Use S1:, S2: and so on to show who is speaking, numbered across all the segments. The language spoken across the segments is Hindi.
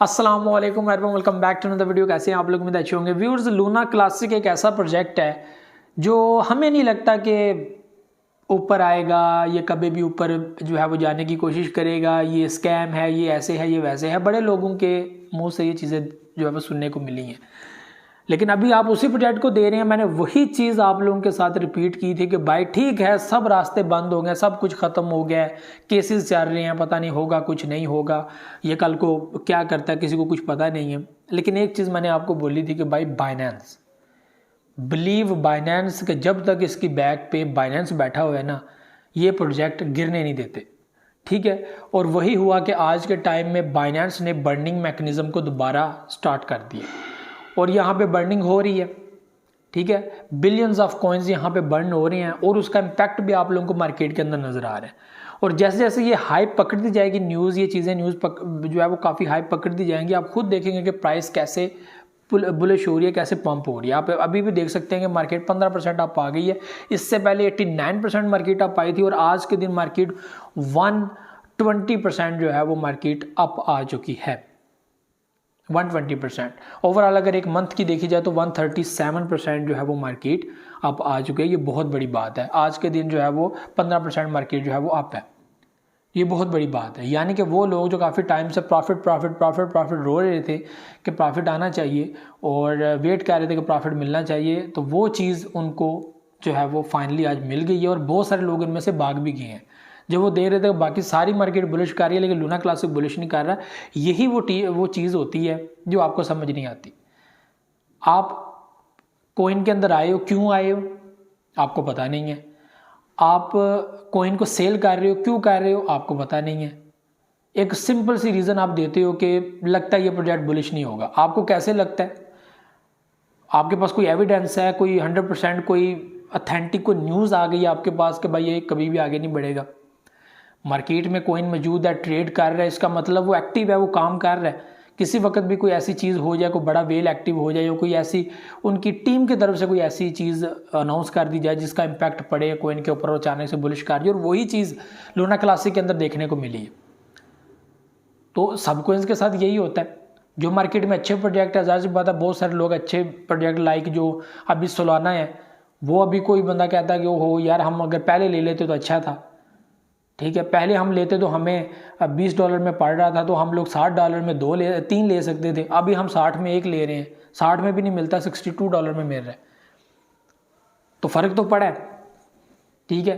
S1: अस्सलाम वालेकुम everyone, welcome back to another video. कैसे हैं आप लोग? उम्मीद अच्छे होंगे। व्यूअर्स, लूना क्लासिक एक ऐसा प्रोजेक्ट है जो हमें नहीं लगता कि ऊपर आएगा, ये कभी भी ऊपर जो है वो जाने की कोशिश करेगा। ये स्कैम है, ये ऐसे है, ये वैसे है। बड़े लोगों के मुंह से ये चीज़ें जो है वो सुनने को मिली हैं, लेकिन अभी आप उसी प्रोजेक्ट को दे रहे हैं। मैंने वही चीज़ आप लोगों के साथ रिपीट की थी कि भाई ठीक है, सब रास्ते बंद हो गए, सब कुछ ख़त्म हो गया है, केसेस चल रहे हैं, पता नहीं होगा कुछ नहीं होगा, ये कल को क्या करता है किसी को कुछ पता नहीं है। लेकिन एक चीज़ मैंने आपको बोली थी कि भाई बाइनेंस, बिलीव बाइनेंस, के जब तक इसकी बैक पे बाइनेंस बैठा हुआ है ना, ये प्रोजेक्ट गिरने नहीं देते। ठीक है, और वही हुआ कि आज के टाइम में बाइनेंस ने बर्निंग मैकेनिज्म को दोबारा स्टार्ट कर दिया और यहाँ पे बर्निंग हो रही है। ठीक है, बिलियंस ऑफ कॉइन्स यहाँ पे बर्न हो रहे हैं और उसका इम्पैक्ट भी आप लोगों को मार्केट के अंदर नजर आ रहा है। और जैसे जैसे ये हाइप पकड़ती जाएगी न्यूज़, ये चीज़ें जो है वो काफ़ी हाइप पकड़ती जाएंगी। आप खुद देखेंगे कि प्राइस कैसे बुलिश हो रही है, कैसे पंप हो रही है। आप अभी भी देख सकते हैं कि मार्केट 15% अप आ गई है। इससे पहले 89% मार्केट अप आई थी और आज के दिन मार्केट 120% जो है वो मार्केट अप आ चुकी है। 120% ओवरऑल अगर एक मंथ की देखी जाए तो 137% जो है वो मार्केट अप आ चुके हैं। ये बहुत बड़ी बात है। आज के दिन जो है वो 15% मार्केट जो है वो अप है। ये बहुत बड़ी बात है। यानी कि वो लोग जो काफ़ी टाइम से प्रॉफिट रो रहे थे कि प्रॉफिट आना चाहिए और वेट कर रहे थे कि प्रॉफिट मिलना चाहिए, तो वो चीज़ उनको जो है वो फाइनली आज मिल गई है और बहुत सारे लोग इनमें से भाग भी गए हैं। जब वो दे रहे थे बाकी सारी मार्केट बुलिश कर रही है, लेकिन लूना क्लासिक बुलिश नहीं कर रहा। यही वो चीज़ होती है जो आपको समझ नहीं आती। आप कॉइन के अंदर आए हो, क्यों आए हो आपको पता नहीं है। आप कॉइन को सेल कर रहे हो, क्यों कर रहे हो आपको पता नहीं है। एक सिंपल सी रीज़न आप देते हो कि लगता है ये प्रोजेक्ट बुलिश नहीं होगा। आपको कैसे लगता है? आपके पास कोई एविडेंस है, कोई 100% कोई अथेंटिक कोई न्यूज़ आ गई है आपके पास कि भाई ये कभी भी आगे नहीं बढ़ेगा। मार्केट में कॉइन मौजूद है, ट्रेड कर रहा है, इसका मतलब वो एक्टिव है, वो काम कर रहा है। किसी वक्त भी कोई ऐसी चीज़ हो जाए, कोई बड़ा वेल एक्टिव हो जाए, या कोई ऐसी उनकी टीम की तरफ से कोई ऐसी चीज़ अनाउंस कर दी जाए जिसका इम्पैक्ट पड़े कॉइन के ऊपर, अचानक से बुलिश कर दी। और वही चीज़ लूना क्लासिक के अंदर देखने को मिली है। तो सब कॉइन्स के साथ यही होता है। जो मार्केट में अच्छे प्रोजेक्ट है, ज़ाहिर सी बात है बहुत सारे लोग अच्छे प्रोजेक्ट लाइक जो अभी सोलाना है, वो अभी कोई बंदा कहता है कि हो यार हम अगर पहले ले लेते तो अच्छा था। ठीक है, पहले हम लेते तो हमें $20 में पड़ रहा था, तो हम लोग $60 में 3 ले सकते थे। अभी हम 60 में 1 ले रहे हैं, 60 में भी नहीं मिलता, $62 में मिल रहा है। तो फ़र्क तो पड़ा है। ठीक है,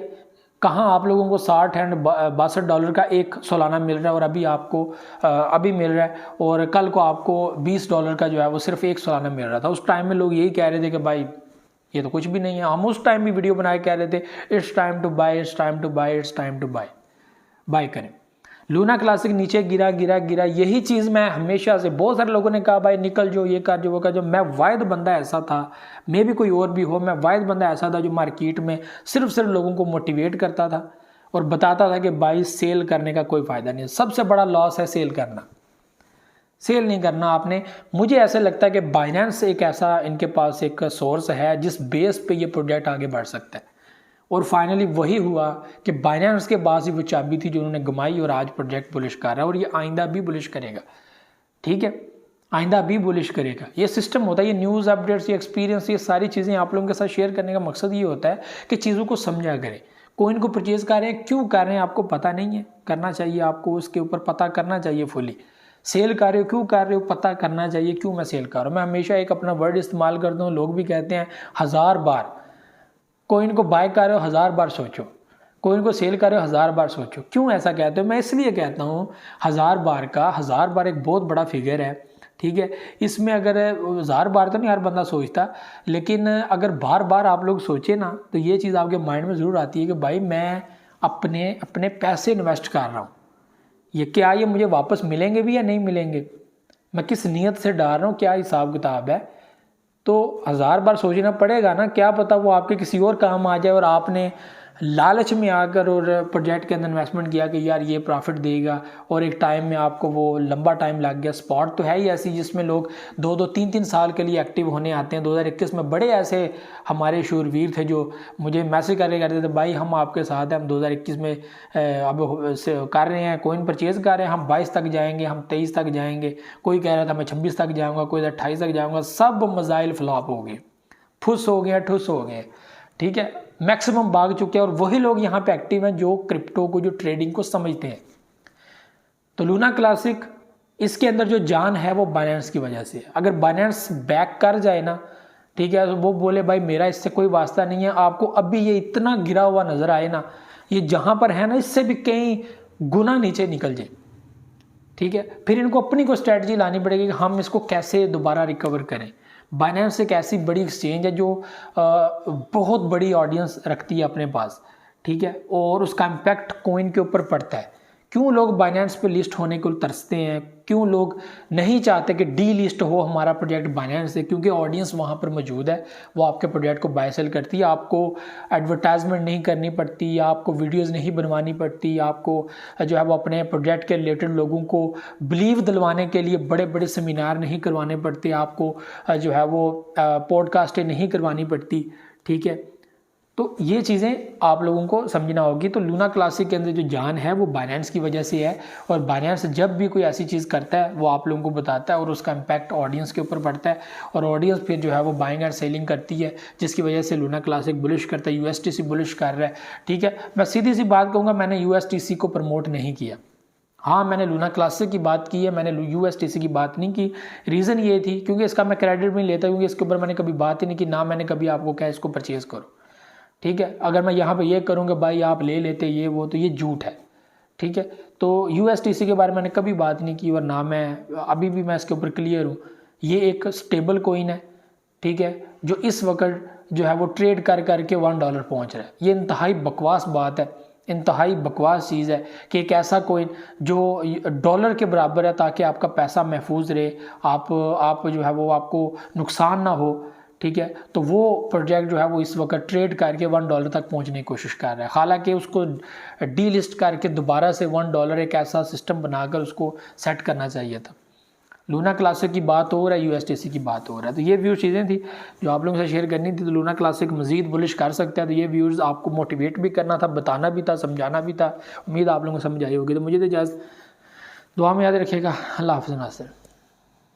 S1: कहाँ आप लोगों को 60 एंड $62 का एक सालाना मिल रहा है और अभी आपको अभी मिल रहा है, और कल को आपको $20 का जो है वो सिर्फ एक सालाना मिल रहा था। उस टाइम में लोग यही कह रहे थे कि भाई ये तो कुछ भी नहीं है। हम उस टाइम भी वीडियो बनाए कह रहे थे it's time to buy, it's time to buy, it's time to buy. Buy करें। लूना क्लासिक नीचे गिरा। यही चीज़ मैं हमेशा से, बहुत सारे लोगों ने कहा भाई निकल जो, ये कर जो, वो कर जो। मैं वाहिद बंदा ऐसा था, मे भी कोई और भी हो, मैं वाहिद बंदा ऐसा था जो मार्केट में सिर्फ लोगों को मोटिवेट करता था और बताता था कि भाई सेल करने का कोई फ़ायदा नहीं है। सबसे बड़ा लॉस है सेल करना। सेल नहीं करना आपने। मुझे ऐसा लगता है कि बाइनेंस एक ऐसा इनके पास एक सोर्स है जिस बेस पे ये प्रोजेक्ट आगे बढ़ सकता है। और फाइनली वही हुआ कि बाइनेंस के पास ही वो चाबी थी जो उन्होंने गमाई और आज प्रोजेक्ट बुलिश कर रहा है और ये आइंदा भी बुलिश करेगा। ठीक है, आइंदा भी बुलिश करेगा। ये सिस्टम होता है, ये न्यूज़ अपडेट्स, ये एक्सपीरियंस, ये सारी चीज़ें आप लोगों के साथ शेयर करने का मकसद ये होता है कि चीज़ों को समझा करें। कॉइन को परचेज कर रहे हैं, क्यों कर रहे हैं आपको पता नहीं है, करना चाहिए आपको, उसके ऊपर पता करना चाहिए फुली। सेल कर रहे हो, क्यों कर रहे हो, पता करना चाहिए क्यों मैं सेल कर रहा हूँ। मैं हमेशा एक अपना वर्ड इस्तेमाल करता हूँ, लोग भी कहते हैं 1000 बार कॉइन को बाय कर रहे हो 1000 बार सोचो, कॉइन को सेल कर रहे हो 1000 बार सोचो। क्यों ऐसा कहते हो? मैं इसलिए कहता हूँ 1000 बार का, 1000 बार एक बहुत बड़ा फिगर है। ठीक है, इसमें अगर 1000 बार तो नहीं हर बंदा सोचता, लेकिन अगर बार बार आप लोग सोचे ना तो ये चीज़ आपके माइंड में ज़रूर आती है कि भाई मैं अपने पैसे इन्वेस्ट कर रहा हूँ, ये क्या ये मुझे वापस मिलेंगे भी या नहीं मिलेंगे, मैं किस नीयत से डाल रहा हूँ, क्या हिसाब किताब है। तो 1000 बार सोचना पड़ेगा ना, क्या पता वो आपके किसी और काम आ जाए और आपने लालच में आकर और प्रोजेक्ट के अंदर इन्वेस्टमेंट किया कि यार ये प्रॉफिट देगा, और एक टाइम में आपको वो लंबा टाइम लग गया। स्पॉट तो है ही ऐसी जिसमें लोग 2-2 3-3 साल के लिए एक्टिव होने आते हैं। 2021 में बड़े ऐसे हमारे शूरवीर थे जो मुझे मैसेज करते थे, भाई हम आपके साथ हैं, हम 2021 में अब कर रहे हैं, कोइन परचेज़ कर रहे हैं, हम 22 तक जाएंगे, हम 23 तक जाएंगे। कोई कह रहा था मैं 26 तक जाऊँगा, कोई 28 तक जाऊँगा। सब मज़ाइल फ्लॉप हो गए, फुस हो गए, ठुस हो गए, ठीक है, मैक्सिमम भाग चुके हैं। और वही लोग यहाँ पे एक्टिव हैं जो क्रिप्टो को, जो ट्रेडिंग को समझते हैं। तो लूना क्लासिक, इसके अंदर जो जान है वो बाइनेंस की वजह से है। अगर बाइनेंस बैक कर जाए ना, ठीक है, तो वो बोले भाई मेरा इससे कोई वास्ता नहीं है, आपको अभी ये इतना गिरा हुआ नजर आए ना, ये जहां पर है ना इससे भी कई गुना नीचे निकल जाए, ठीक है, फिर इनको अपनी को स्ट्रेटजी लानी पड़ेगी कि हम इसको कैसे दोबारा रिकवर करें। बाइनेंस एक ऐसी बड़ी एक्सचेंज है जो बहुत बड़ी ऑडियंस रखती है अपने पास, ठीक है, और उसका इम्पैक्ट कॉइन के ऊपर पड़ता है। क्यों लोग बाइनेंस पे लिस्ट होने को तरसते हैं, क्यों लोग नहीं चाहते कि डी लिस्ट हो हमारा प्रोजेक्ट बाइनेंस से? क्योंकि ऑडियंस वहाँ पर मौजूद है, वो आपके प्रोजेक्ट को बाय सेल करती है, आपको एडवर्टाइजमेंट नहीं करनी पड़ती, आपको वीडियोस नहीं बनवानी पड़ती, आपको जो है वो अपने प्रोजेक्ट के रिलेटेड लोगों को बिलीव दिलवाने के लिए बड़े बड़े सेमिनार नहीं करवाने पड़ते, आपको जो है वो पॉडकास्टें नहीं करवानी पड़ती, ठीक है। तो ये चीज़ें आप लोगों को समझना होगी। तो लूना क्लासिक के अंदर जो जान है वो बाइनेंस की वजह से है, और बाइनेंस जब भी कोई ऐसी चीज़ करता है वो आप लोगों को बताता है, और उसका इम्पैक्ट ऑडियंस के ऊपर पड़ता है, और ऑडियंस फिर जो है वो बाइंग एंड सेलिंग करती है, जिसकी वजह से लूना क्लासिक बुलिश करता है, USTC बुलिश कर रहा है, ठीक है। मैं सीधी सी बात कहूँगा, मैंने USTC को प्रमोट नहीं किया। हाँ, मैंने लूना क्लासिक की बात की है, मैंने USTC की बात नहीं की। रीज़न ये थी क्योंकि इसका मैं क्रेडिट भी नहीं लेता, क्योंकि इसके ऊपर मैंने कभी बात ही नहीं की, ना मैंने कभी आपको कहा इसको परचेज़ करो, ठीक है। अगर मैं यहाँ पे ये करूँगा भाई आप ले लेते ये वो, तो ये झूठ है, ठीक है। तो USTC के बारे में मैंने कभी बात नहीं की, और ना मैं अभी भी मैं इसके ऊपर क्लियर हूँ। ये एक स्टेबल कॉइन है, ठीक है, जो इस वक्त जो है वो ट्रेड कर करके $1 पहुँच रहा है। ये इंतहाई बकवास बात है, इंतहाई बकवास चीज़ है कि एक ऐसा कॉइन जो डॉलर के बराबर है, ताकि आपका पैसा महफूज रहे, आप जो है वो आपको नुकसान ना हो, ठीक है। तो वो प्रोजेक्ट जो है वो इस वक्त ट्रेड करके $1 तक पहुंचने की कोशिश कर रहा है। हालांकि उसको डी लिस्ट करके दोबारा से $1 एक ऐसा सिस्टम बनाकर उसको सेट करना चाहिए था। लूना क्लासिक की बात हो रहा है, USTC की बात हो रहा है। तो ये व्यू चीज़ें थी जो आप लोगों से शेयर करनी थी। तो लूना क्लासिक मजीद बुलिश कर सकता है, तो ये व्यूज़ आपको मोटिवेट भी करना था, बताना भी था, समझाना भी था। उम्मीद आप लोगों को समझ आई होगी। तो मुझे तो इजाज़त, दुआ में याद रखिएगा। अल्लाह हाफ़िज़ नासिर।